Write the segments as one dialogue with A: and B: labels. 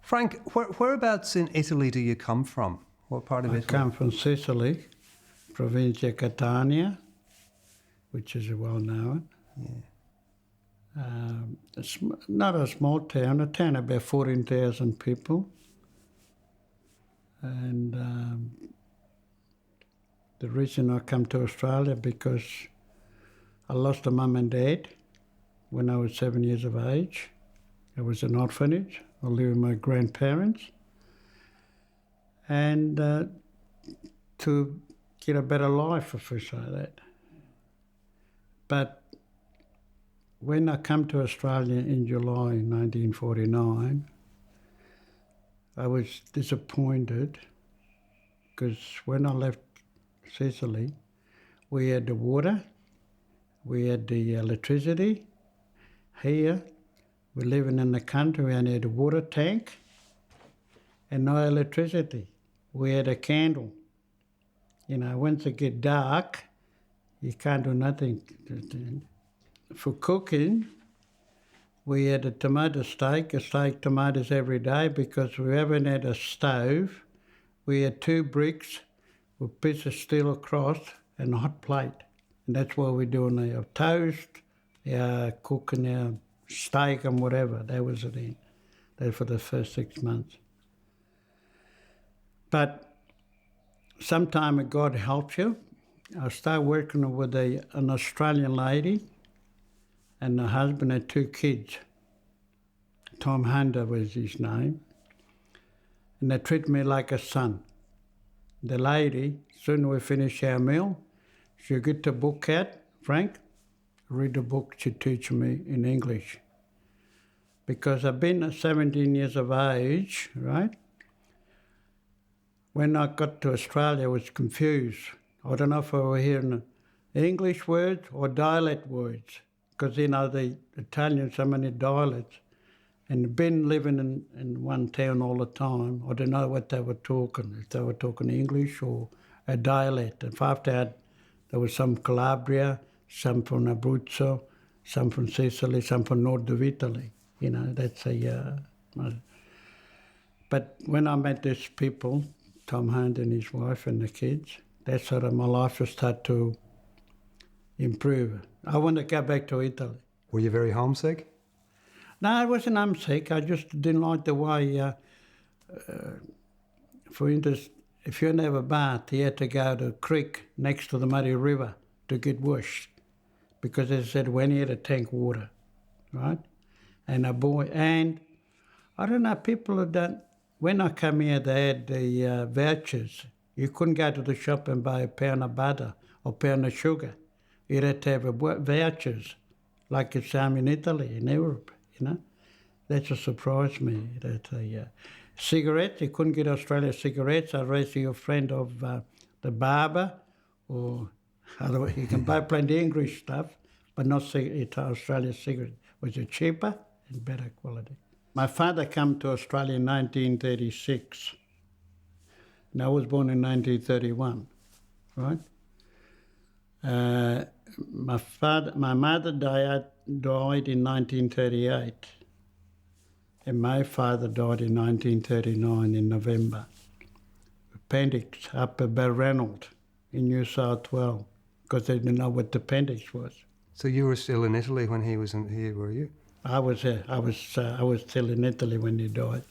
A: Frank, whereabouts in Italy do you come from? What part of Italy?
B: I come from Sicily, Provincia Catania, which is well known.
A: Yeah.
B: It's not a small town, a town about 14,000 people. And the reason I come to Australia because I lost a mum and dad when I was 7 years of age. I was an orphanage. I lived with my grandparents. And to get a better life, if we say that. But when I come to Australia in July 1949, I was disappointed because when I left Sicily, we had the water, we had the electricity. Here, we're living in the country, we only had a water tank and no electricity. We had a candle. You know, once it get dark, you can't do nothing. For cooking, we had a tomato steak, tomatoes every day because we haven't had a stove. We had 2 bricks with a piece of steel across and a hot plate. And that's what we're doing our toast, our cooking our steak and whatever. That was it in. That for the first 6 months. But sometime God helps you. I started working with an Australian lady, and her husband had 2 kids. Tom Hunter was his name. And they treat me like a son. The lady, soon we finish our meal, she'll get the book out. Frank, read the book, she teach me in English. Because I've been 17 years of age, right? When I got to Australia, I was confused. I don't know if I were hearing English words or dialect words, because, you know, the Italians, so many dialects. And been living in one town all the time, I don't know what they were talking, if they were talking English or a dialect. And after that, there was some Calabria, some from Abruzzo, some from Sicily, some from north of Italy. You know, that's a... But when I met these people, Tom Hunt and his wife and the kids, that's sort of my life has started to improve. I want to go back to Italy.
A: Were you very homesick?
B: No, I wasn't homesick. I just didn't like the way, for instance, if you never bath, you had to go to a creek next to the muddy river to get washed. Because they said when you had a tank water, right? And I don't know, people have done, when I come here, they had the vouchers. You couldn't go to the shop and buy a pound of butter or a pound of sugar. You had to have vouchers, like it's in Italy, in Europe, you know. That just surprised me. That cigarettes, you couldn't get Australia cigarettes. I raised your friend of the barber, or otherwise you can buy plenty of English stuff, but not Australia cigarettes. Was it cheaper and better quality? My father came to Australia in 1936. And I was born in 1931, right? My mother died in 1938, and my father died in 1939 in November. Appendix up at Balranald in New South Wales, because they didn't know what the appendix was.
A: So you were still in Italy when he was here, were you?
B: I was still in Italy when he died,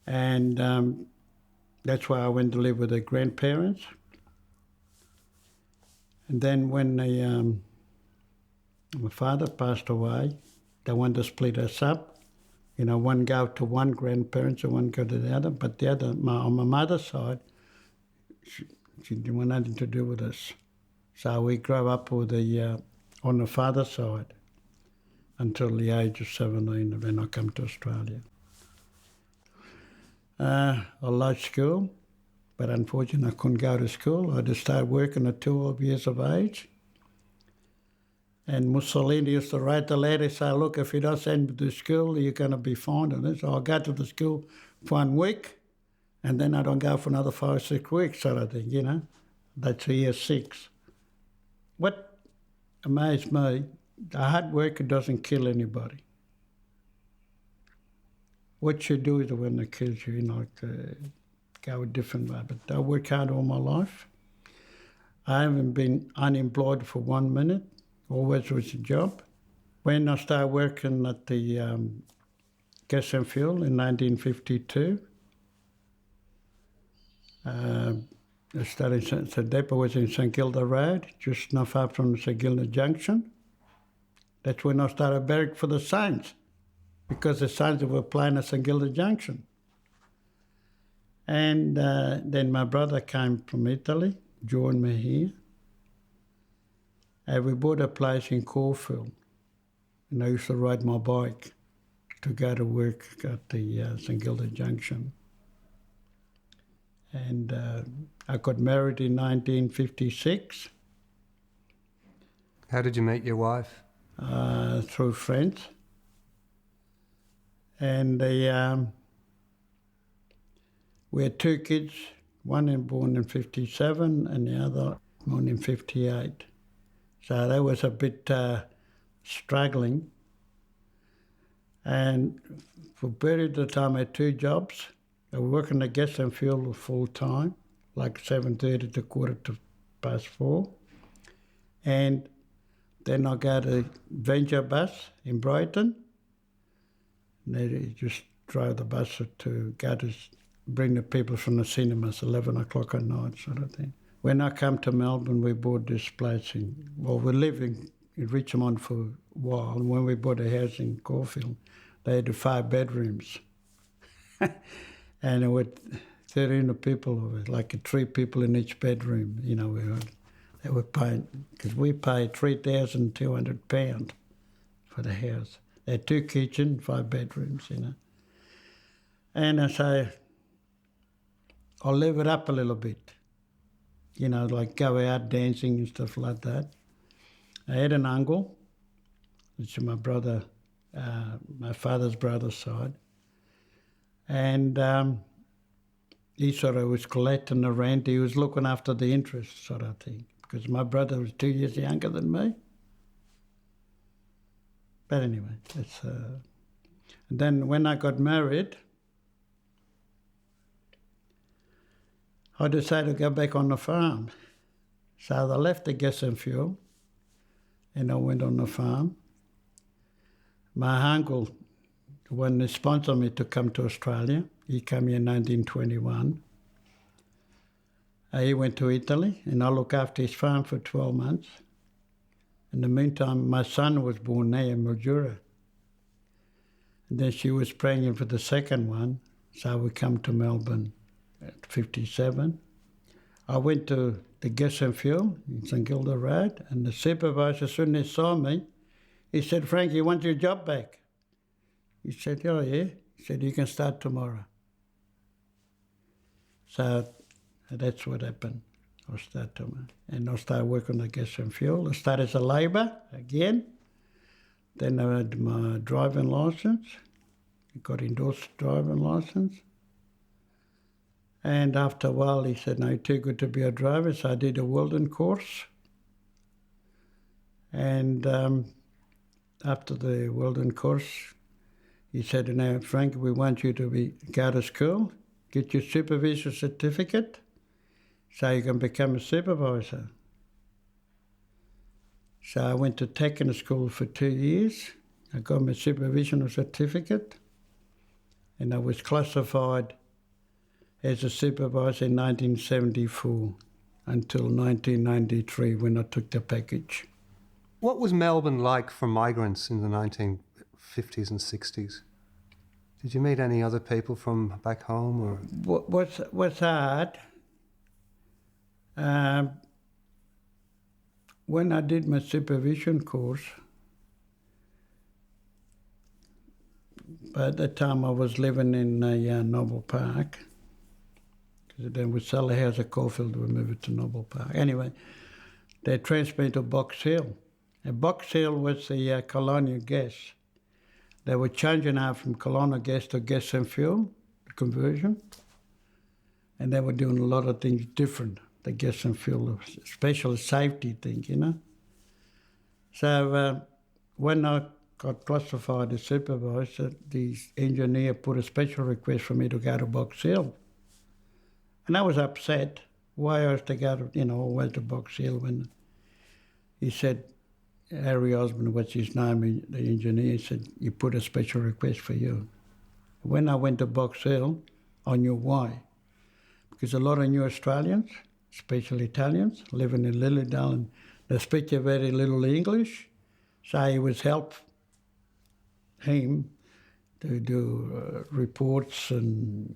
B: and that's why I went to live with the grandparents. And then when my father passed away, they wanted to split us up. You know, one go to one grandparents and one go to the other. But the other, on my mother's side, she didn't want nothing to do with us. So we grew up with on the father's side until the age of 17 when I came to Australia. I liked school, but unfortunately I couldn't go to school. I just started working at 12 years of age. And Mussolini used to write the letter, say, look, if you don't send me to school, you're going to be fined. And so I go to the school for 1 week, and then I don't go for another 5 or 6 weeks, sort of thing, you know. That's year 6. What amazed me, the hard worker doesn't kill anybody. what you do is when it kills you, go a different way. But I work hard all my life. I haven't been unemployed for 1 minute. Always was a job. When I started working at the gas and fuel in 1952, I started, the depot was in St Kilda Road, just not far from St Kilda Junction. That's when I started barrack for the Saints, because the Saints were playing at St Kilda Junction. And then my brother came from Italy, joined me here. And we bought a place in Caulfield. And I used to ride my bike to go to work at the St Kilda Junction. And I got married in 1956.
A: How did you meet your wife?
B: Through friends. And we had 2 kids, one born in 57 and the other born in 58. So that was a bit struggling. And for a period of time I had 2 jobs. I was working at gas and fuel full time, like 7:30 to 4:15. And then I got a venture bus in Brighton. And they just drove the bus to go to bring the people from the cinemas 11 o'clock at night, sort of thing. When I come to Melbourne, we bought this place we lived in Richmond for a while. And when we bought a house in Caulfield, they had 5 bedrooms. And there were 13 people, like 3 people in each bedroom. They were paying, because we paid £3,200 for the house. They had 2 kitchens, 5 bedrooms, And I say, I'll live it up a little bit. Like go out dancing and stuff like that. I had an uncle, which is my brother, my father's brother's side. And he sort of was collecting the rent. He was looking after the interest sort of thing, because my brother was 2 years younger than me. But anyway, and then when I got married, I decided to go back on the farm. So I left the gas and fuel and I went on the farm. My uncle, the one that sponsored me to come to Australia, he came here in 1921. He went to Italy and I looked after his farm for 12 months. In the meantime, my son was born there in Mildura. And then she was pregnant for the second one, so we come to Melbourne at 57. I went to the gas and fuel in St Kilda Road, and the supervisor, as soon as he saw me, he said, "Frank, you want your job back?" He said, "Oh, yeah." He said, "You can start tomorrow." So that's what happened. I started tomorrow. And I started working on the gas and fuel. I started as a labourer again. Then I had my driving licence. I got endorsed driving licence. And after a while, he said, "No, you're too good to be a driver." So I did a welding course. And after the welding course, he said, "Now, Frank, we want you to go to school, get your supervisor certificate, so you can become a supervisor." So I went to technical school for 2 years. I got my supervisional certificate, and I was classified as a supervisor in 1974 until 1993 when I took the package.
A: What was Melbourne like for migrants in the 1950s and 60s? Did you meet any other people from back home? Or
B: What's hard, when I did my supervision course, by that time I was living in Noble Park. Then we sell a house at Caulfield, we moved it to Noble Park. Anyway, they transferred me to Box Hill. And Box Hill was the colonial gas. They were changing out from colonial gas to gas and fuel, the conversion. And they were doing a lot of things different, the gas and fuel, especially safety thing, So when I got classified as supervisor, the engineer put a special request for me to go to Box Hill. And I was upset. Why I was to go to, always to Box Hill when he said, Harry Osmond, what's his name, the engineer, said, you put a special request for you. When I went to Box Hill, I knew why. Because a lot of new Australians, especially Italians, living in Lilydale, and they speak very little English. So it was help him to do reports and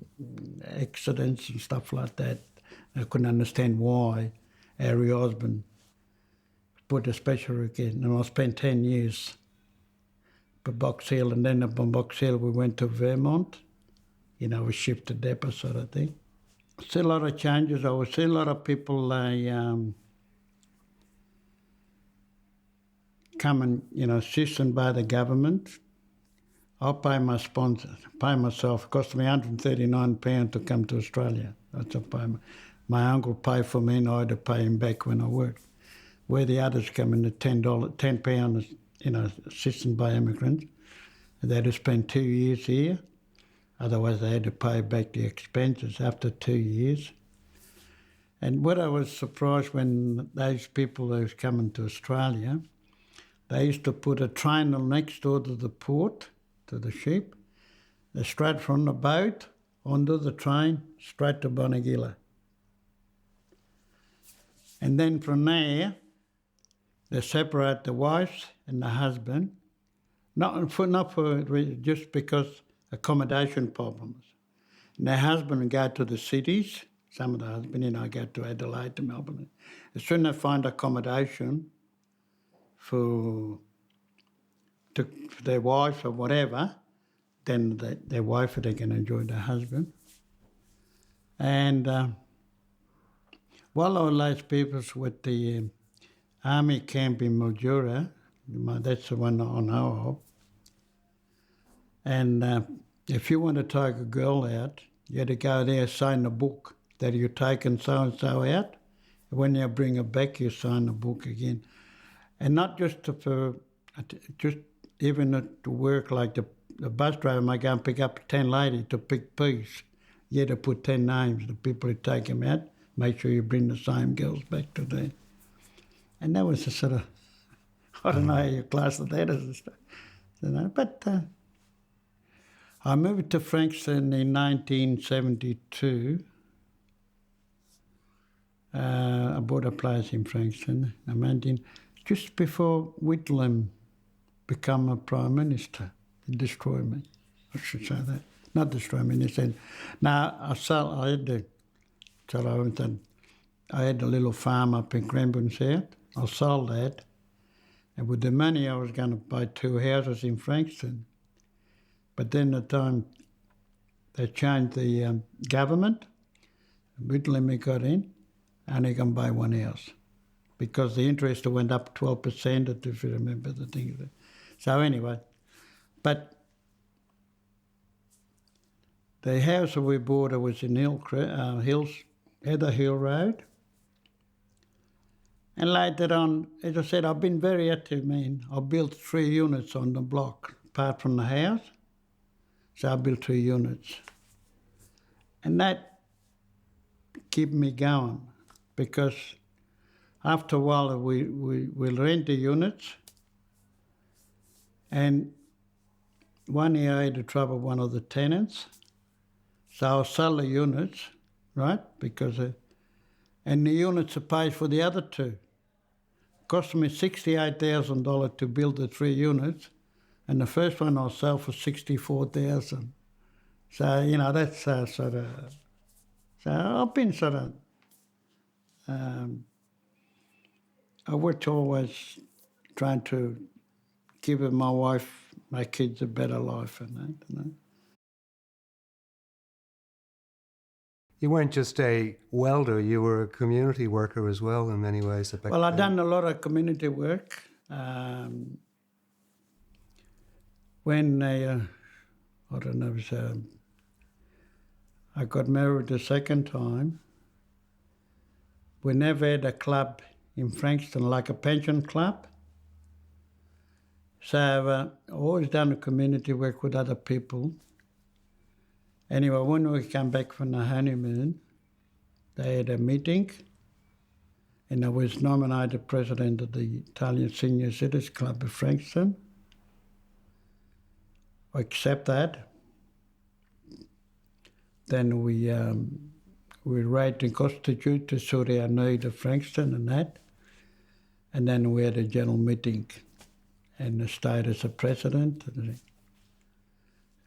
B: accidents and stuff like that. I couldn't understand why Harry Osmond put a special request. And I spent 10 years for Box Hill, and then from Box Hill we went to Vermont. We shifted depot sort of thing. Still a lot of changes. I was seeing a lot of people come and, assisted by the government. I'll pay my sponsor, pay myself. It cost me £139 to come to Australia. That's a payment. My uncle paid for me and I had to pay him back when I worked. Where the others come in at £10, assisted by immigrants. They had to spend 2 years here. Otherwise, they had to pay back the expenses after 2 years. And what I was surprised when those people who was coming to Australia, they used to put a train next door to the port, to the ship. They straight from the boat, onto the train, straight to Bonegilla. And then from there, they separate the wives and the husband, not for just because accommodation problems. And their husband would go to the cities, some of the husband, go to Adelaide, to Melbourne. As soon as they find accommodation for their wife or whatever, then their wife, they can enjoy their husband. And while all those people with the army camp in Mildura, that's the one I know of, and if you want to take a girl out, you had to go there, sign a book that you're taking so-and-so out. When you bring her back, you sign the book again. And not just just even to work like the bus driver might go and pick up 10 ladies to pick peas. You had to put 10 names, the people who take them out, make sure you bring the same girls back to there. And that was a sort of, I don't know how you class that as a stuff. But I moved to Frankston in 1972. I bought a place in Frankston. I went in just before Whitlam became a Prime Minister. He destroyed me. I should say that. Not destroy me. He said, no, I had a little farm up in Cranbourne South. I sold that. And with the money, I was going to buy 2 houses in Frankston. But then the time they changed the government, Whitlam got in, and he can buy 1 house because the interest went up 12%, if you remember the thing. So anyway, but the house that we bought was in Heather Hill Road. And later on, as I said, I've been very active, man. I built 3 units on the block, apart from the house. So I built 3 units. And that kept me going because after a while we'll rent the units. And one year I had trouble with one of the tenants. So I'll sell the units, right? Because and the units are paid for the other 2. It cost me $68,000 to build the 3 units. And the first one I'll sell for $64,000. So, that's sort of... So I've been sort of... I worked always trying to give my wife, my kids a better life and that,
A: You weren't just a welder, you were a community worker as well in many ways.
B: Well, I've done a lot of community work. When I don't know, I got married the second time, we never had a club in Frankston, like a pension club. So I've always done community work with other people. Anyway, when we came back from the honeymoon, they had a meeting, and I was nominated president of the Italian Seniors Club of Frankston. I accept that. Then we write and constitute to suit our need of Frankston and that. And then we had a general meeting, and I stayed as a president.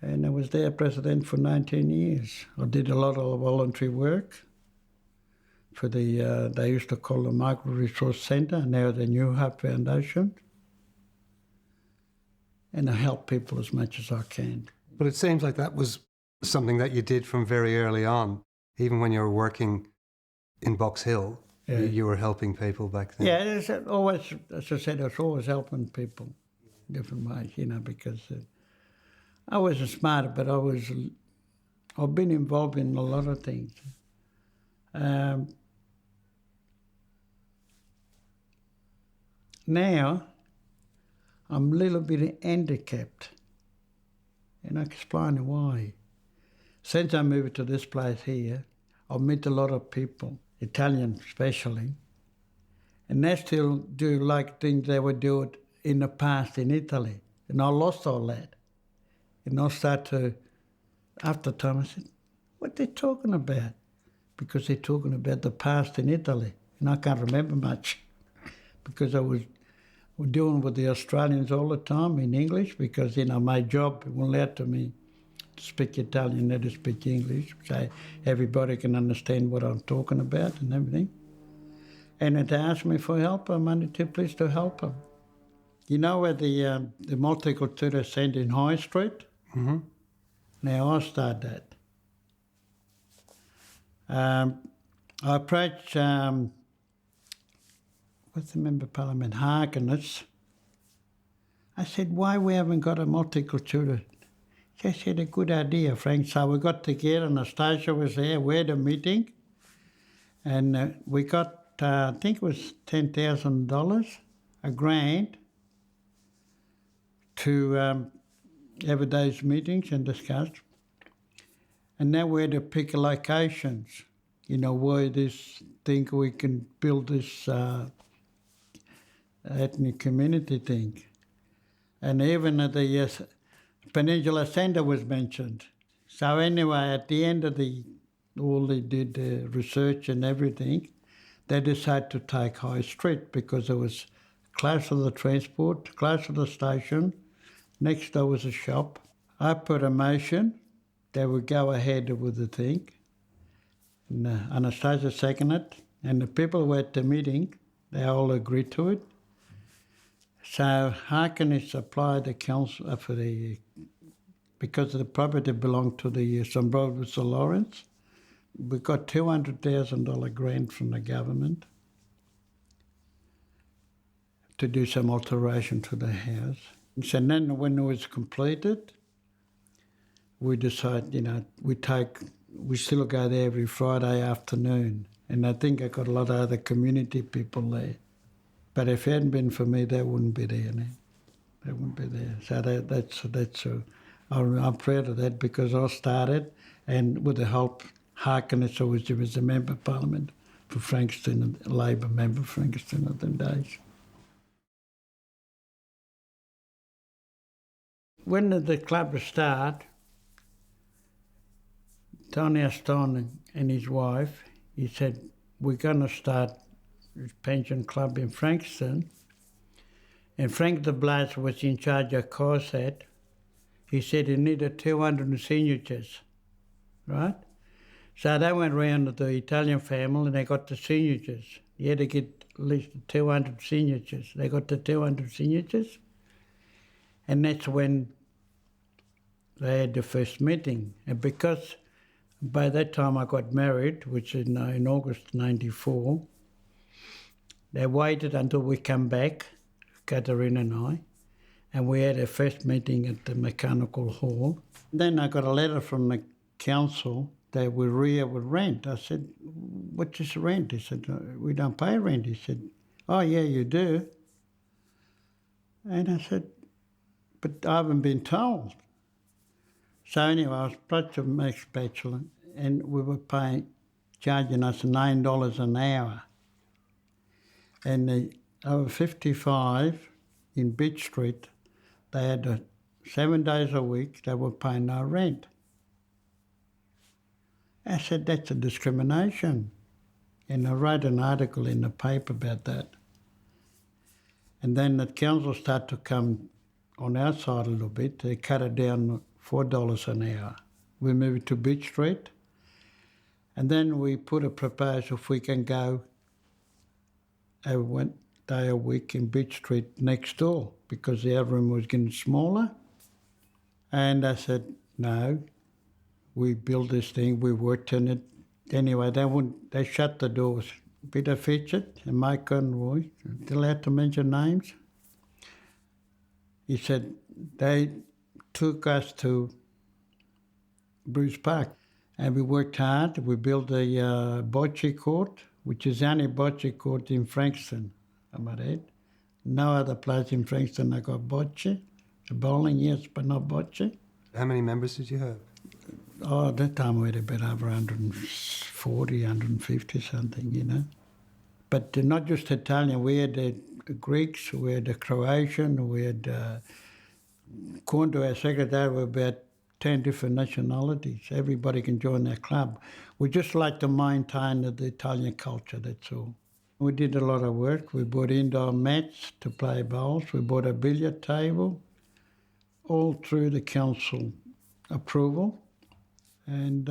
B: And I was their president for 19 years. I did a lot of voluntary work for the, they used to call the Migrant Resource Centre, now the New Hope Foundation. And I help people as much as I can.
A: But it seems like that was something that you did from very early on. Even when you were working in Box Hill, you were helping people back then.
B: Yeah, it's always, as I said, I was always helping people in different ways, you know, because I wasn't smart, but I've been involved in a lot of things. Now, I'm a little bit handicapped, and I'll explain why. Since I moved to this place here, I've met a lot of people, Italian especially, and they still do like things they would do it in the past in Italy. And I lost all that. And I started to, after time, I said, what are they talking about? Because they're talking about the past in Italy. And I can't remember much because I was dealing with the Australians all the time in English because, you know, my job allowed to me to speak Italian, not to speak English, so everybody can understand what I'm talking about and everything. And it asked me for help. I'm only too pleased to help them. You know where the Multicultural Centre in High Street?
A: Mm-hmm.
B: Now I started that. I approached, what's the Member of Parliament, Harkness. I said, why we haven't got a multicultural? She said, a good idea, Frank. So we got together, and Anastasia was there. We had a meeting, and we got, I think it was $10,000, a grant, to have a day's meetings and discuss. And now we had to pick locations, you know, where this thing we can build this ethnic community thing. And even at the Peninsula Centre was mentioned. So anyway, at the end of all they did the research and everything, they decided to take High Street because it was close to the transport, close to the station. Next door was a shop. I put a motion they would go ahead with the thing. And Anastasia seconded, and the people who were at the meeting, they all agreed to it. So Harkness applied the council for because the property belonged to the St. Brodwell St. Lawrence. We got $200,000 grant from the government to do some alteration to the house. So then when it was completed, we decided, you know, we still go there every Friday afternoon. And I think I got a lot of other community people there. But if it hadn't been for me, they wouldn't be there now. They wouldn't be there. So that's I'm proud of that because I started, and with the help, Harkness, who was a member of Parliament for Frankston, a Labor member of Frankston at them days. When the club started, Tony Aston and his wife, he said, we're going to start a pension club in Frankston. And Frank de Blas was in charge of CORSET. He said he needed 200 signatures, right? So they went round to the Italian family and they got the signatures. You had to get at least 200 signatures. They got the 200 signatures. And that's when they had the first meeting. And because by that time I got married, which is in August 94, they waited until we come back, Katharina and I, and we had our first meeting at the Mechanical Hall. Then I got a letter from the council that we rear with rent. I said, what's this rent? He said, we don't pay rent. He said, oh yeah, you do. And I said, but I haven't been told. So anyway, I was supposed to make bachelor, and we were charging us $9 an hour. And over 55 in Beach Street, they had 7 days a week, they were paying no rent. I said, that's a discrimination. And I wrote an article in the paper about that. And then the council started to come on our side a little bit. They cut it down $4 an hour. We moved to Beach Street. And then we put a proposal if we can go 1 day a week in Beach Street next door because the other room was getting smaller. And I said, no, we built this thing, we worked on it. Anyway, they shut the doors. Peter Fitchett and Mike Conroy, still had to mention names. He said they took us to Bruce Park and we worked hard. We built a bocce court, which is the only bocce court in Frankston, am I right? No other place in Frankston I got bocce. Bowling, yes, but not bocce.
A: How many members did you have?
B: Oh, at that time we had about over 140, 150 something, you know. But not just Italian, we had the Greeks, we had the Croatian, we had, according to our secretary, we were about 10 different nationalities. Everybody can join our club. We just like to maintain the Italian culture, that's all. We did a lot of work. We bought indoor mats to play bowls. We bought a billiard table, all through the council approval. And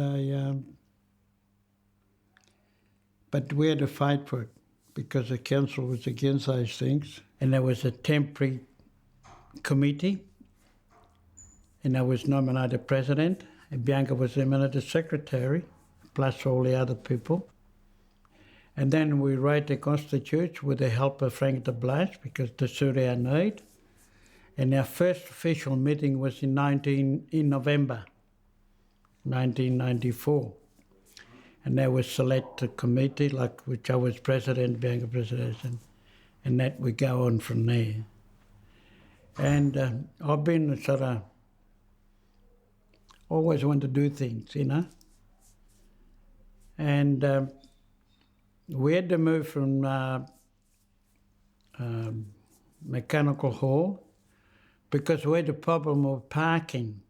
B: but we had to fight for it because the council was against those things. And there was a temporary committee, and I was nominated president, and Bianca was nominated secretary, plus all the other people. And then we wrote the Constitution with the help of Frank de Blas because to suit our need. And our first official meeting was in November 1994. And there was selected committee, like which I was president, Bianca president, and that we go on from there. And I've been sort of always want to do things, you know. And we had to move from Mechanical Hall because we had a problem with parking.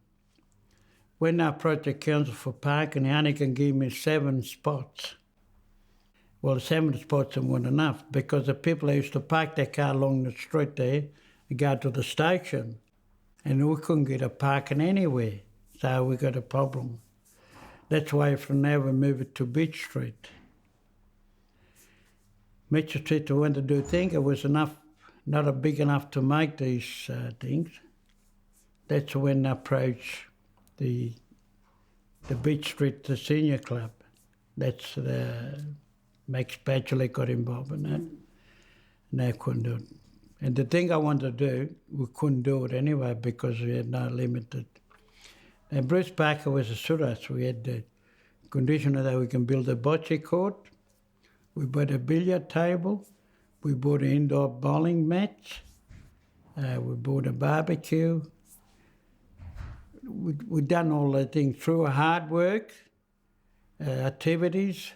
B: When I approached the council for parking, they only can give me 7 spots. Well, 7 spots weren't enough because the people used to park their car along the street there and go to the station, and we couldn't get a parking anywhere, so we got a problem. That's why from there we moved it to Beach Street. Beach Street, I wanted to think it was enough, not big enough to make these things. That's when I approached the Beach Street Senior Club. That's Max Batchelor got involved in that, and they couldn't do it. And the thing I wanted to do, we couldn't do it anyway because we had no limited. And Bruce Parker was a suitor, we had the condition that we can build a bocce court, we bought a billiard table, we bought an indoor bowling match, we bought a barbecue. We've done all the things through hard work, activities.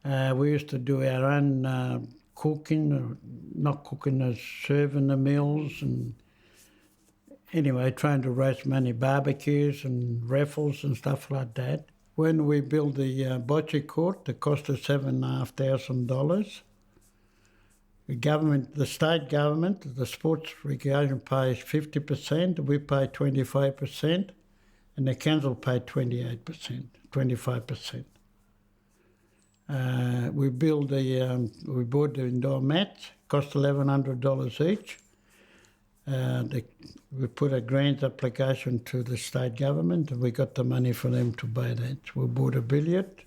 B: We used to do our own cooking, or not cooking, serving the meals, and anyway, trying to raise money, barbecues and raffles and stuff like that. When we built the bocce court, it cost us $7,500. The state government, the sports recreation pays 50%, we pay 25%, and the council paid 28%, 25%. We bought the indoor mats, cost $1,100 each. We put a grant application to the state government, and we got the money for them to buy that. We bought a billiard,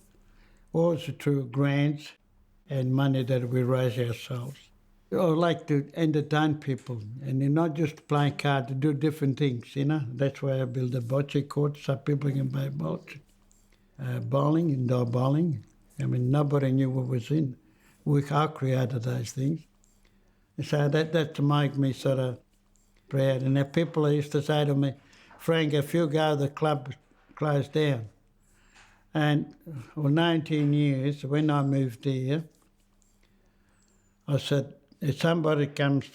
B: also through grants and money that we raise ourselves. I like to entertain people, and you're not just playing cards, to do different things, you know. That's why I built a bocce court so people can play bocce. Bowling, indoor bowling. I mean, nobody knew what was in. I created those things. So that to make me sort of proud. And the people used to say to me, Frank, if you go, the club closed down. And for 19 years, when I moved here, I said, if somebody comes,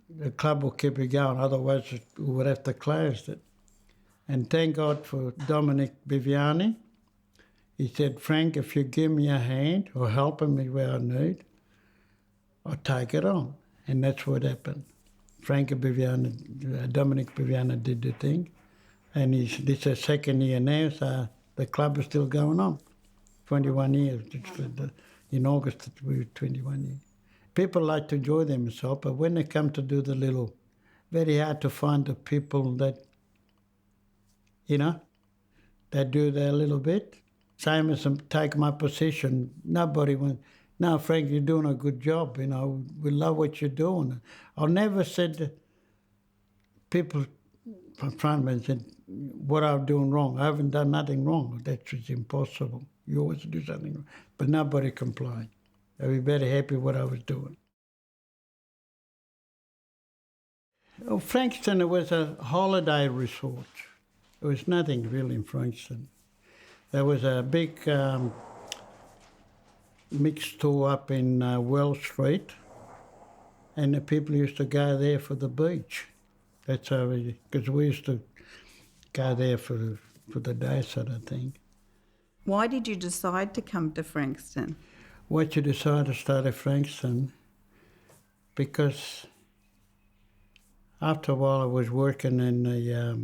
B: the club will keep it going, otherwise we would have to close it. And thank God for Dominic Biviani. He said, Frank, if you give me a hand or helping me where I need, I'll take it on. And that's what happened. Dominic Biviani did the thing. And this is his second year now, so the club is still going on. 21 years. In August, we were 21 years. People like to enjoy themselves, but when they come to do the little, very hard to find the people that, that do their little bit. Same as take my position. Nobody went, no, Frank, you're doing a good job. We love what you're doing. I never said to people in front of me and said what I'm doing wrong. I haven't done nothing wrong. That's just impossible. You always do something wrong. But nobody complained. They were very happy what I was doing. Well, Frankston, it was a holiday resort. There was nothing really in Frankston. There was a big mixed store up in Wells Street, and the people used to go there for the beach. That's how because we used to go there for the day sort of thing.
C: Why did you decide to come to Frankston?
B: Why did you decide to start at Frankston? Because after a while I was working in the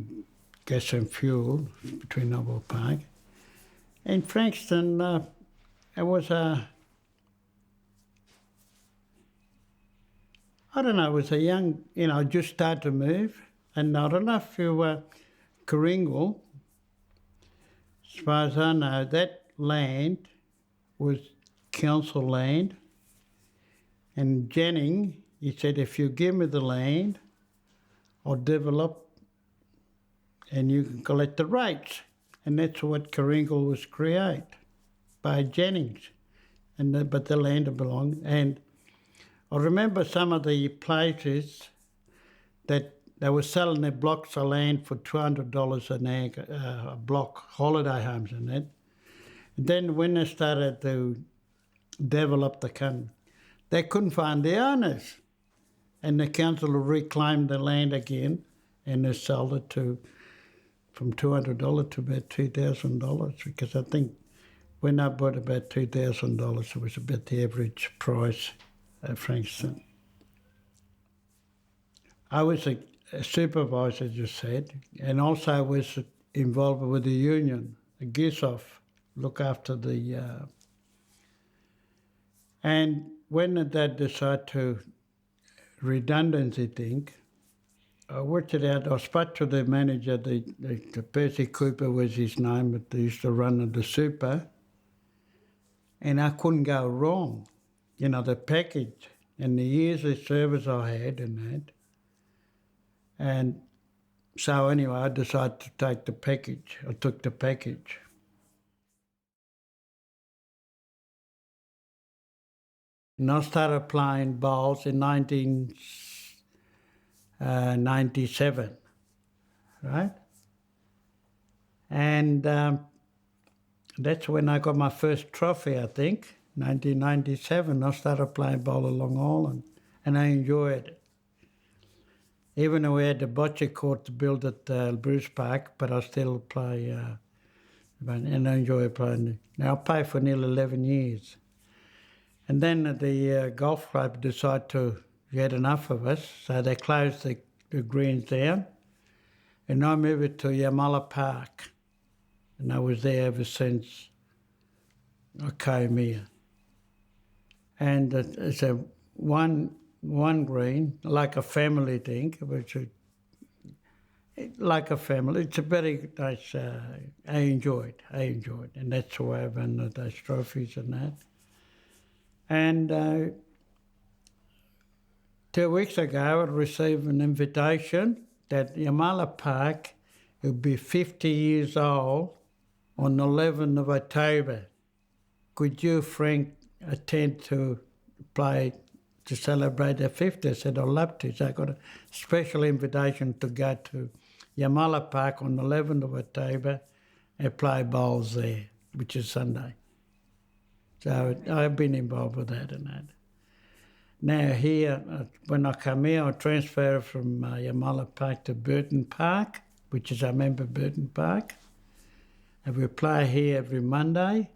B: gas and fuel between Noble Park. In Frankston, it was it was a young, just started to move. And I don't know if you were Kringle, as far as I know, that land was council land. And Jennings, he said, if you give me the land, I'll develop and you can collect the rates. And that's what Kringle was created by Jennings. But the land belonged. And I remember some of the places that they were selling their blocks of land for $200 an acre, a block, holiday homes and that. And then when they started to develop the country, they couldn't find the owners. And the council reclaimed the land again and they sold it from $200 to about $2,000, because I think when I bought about $2,000, it was about the average price at Frankston. I was a supervisor, as you said, and also I was involved with the union, the GISOF, look after the... And when they decided to redundancy thing, I worked it out. I spoke to the manager, the Percy Cooper was his name, but they used to run the super, and I couldn't go wrong. The package and the years of service I had and that. And so anyway, I decided to take the package. I took the package. And I started playing bowls in 1997, right? And that's when I got my first trophy, I think. 1997, I started playing ball along Island, and I enjoyed it. Even though we had the bocce court to build at Bruce Park, but I still play, and I enjoy playing. Now I play for nearly 11 years. And then the golf club decided to get enough of us, so they closed the greens down, and I moved it to Yamala Park, and I was there ever since I came here. And it's a one green, like a family thing, like a family. It's a very nice, I enjoyed, and that's why I've won those trophies and that. And 2 weeks ago, I received an invitation that Yamala Park will be 50 years old on the 11th of October. Could you, Frank, attend to play to celebrate their 50th. I said, I'd love to. So I got a special invitation to go to Yamala Park on the 11th of October and play bowls there, which is Sunday. So I've been involved with that and that. Now here, when I come here, I transfer from Yamala Park to Burton Park, which is, I remember Burton Park. And we play here every Monday.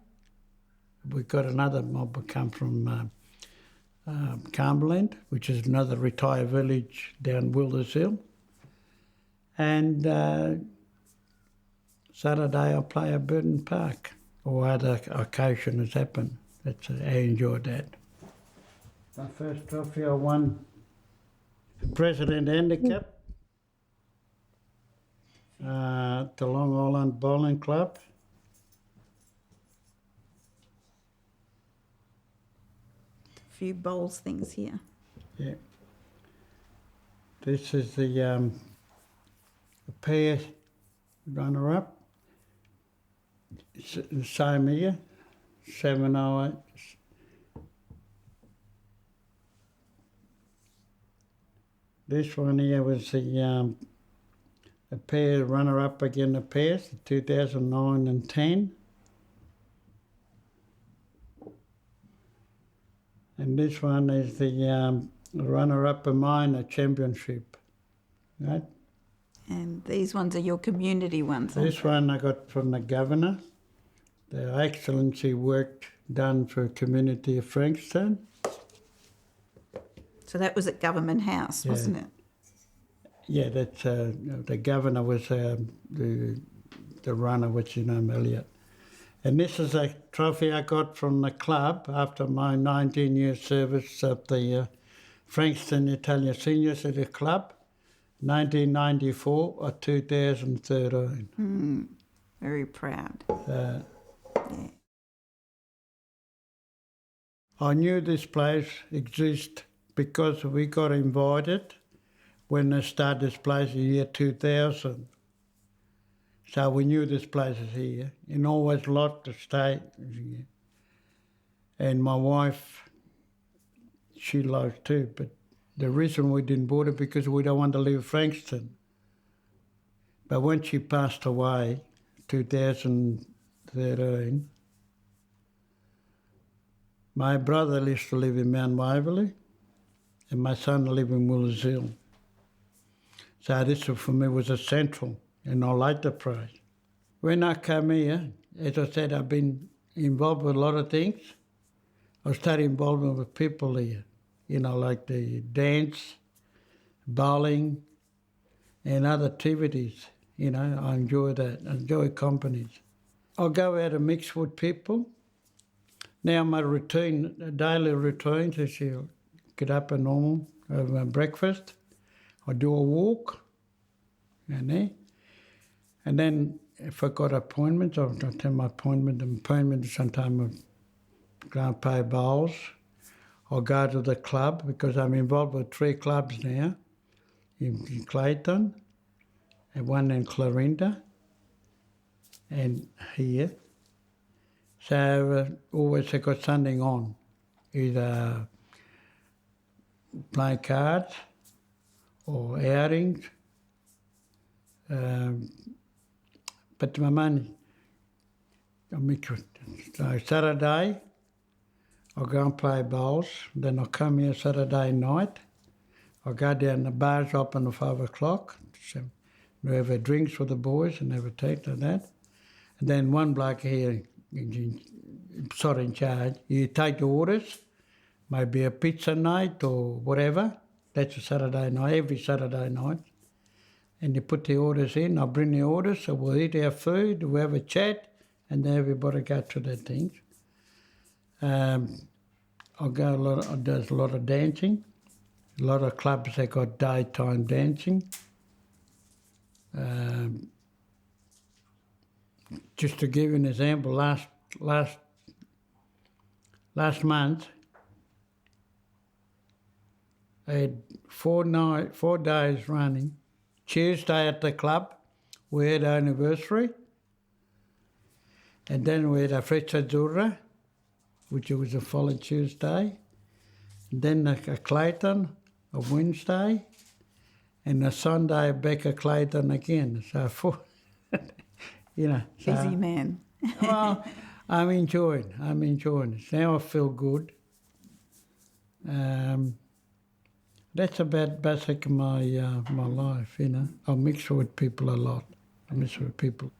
B: We've got another mob come from Cumberland, which is another retired village down Wilders Hill. And Saturday I play at Burton Park, or other occasion has happened. I enjoyed that. My first trophy I won President Handicap at the Long Island Bowling Club.
C: A few bowls things here.
B: Yeah. This is the pair runner-up. Same year, 708. This one here was the pair runner-up again, the pairs, 2009 and 10. And this one is the runner-up of minor championship, right?
C: And these ones are your community ones, aren't
B: This one I got from the governor. The excellency work done for community of Frankston.
C: So that was at Government House, wasn't it?
B: Yeah, that's the governor was the runner, which you know, Elliot. And this is a trophy I got from the club after my 19-year service at the Frankston Italian Seniors Club, 1994 or 2013.
C: Very proud.
B: Yeah. I knew this place exists because we got invited when they started this place in the year 2000. So we knew this place is here, and always liked to stay. And my wife, she likes too, but the reason we didn't board it because we don't want to leave Frankston. But when she passed away, 2013, my brother used to live in Mount Waverley, and my son lived in Wilders Hill. So this for me was a central, and I liked the place. When I came here, as I said, I've been involved with a lot of things. I started involvement with people here, you know, like the dance, bowling, and other activities. You know, I enjoy that. I enjoy companies. I'll go out and mix with people. Now my routine, daily routine is you get up and normal, have my breakfast, I do a walk, and then if I got appointments, I'll attend my appointment sometimes I go and play bowls. I'll go to the club because I'm involved with 3 clubs now, in Clayton, and one in Clarinda, and here. So always I got something on, either playing cards or outings. But my money, I mix with. So Saturday, I'll go and play bowls. Then I'll come here Saturday night. I'll go down, the bars open at 5 o'clock. So we have a drinks for the boys and have a tea like that. And then one bloke here, sort of in charge, you take the orders, maybe a pizza night or whatever. That's a Saturday night, every Saturday night. And you put the orders in, I bring the orders, so we'll eat our food, we'll have a chat, and then everybody go to their things. There's a lot of dancing. A lot of clubs that got daytime dancing. Just to give you an example, last month, I had 4 days running. Tuesday at the club, we had our anniversary. And then we had a Freccia Azzurra, which was the following Tuesday. then a Clayton, a Wednesday, and a Sunday back at Clayton again. So So,
C: Busy man.
B: well, I'm enjoying it. Now I feel good. That's about basic my life, I mix with people a lot. I mix with people.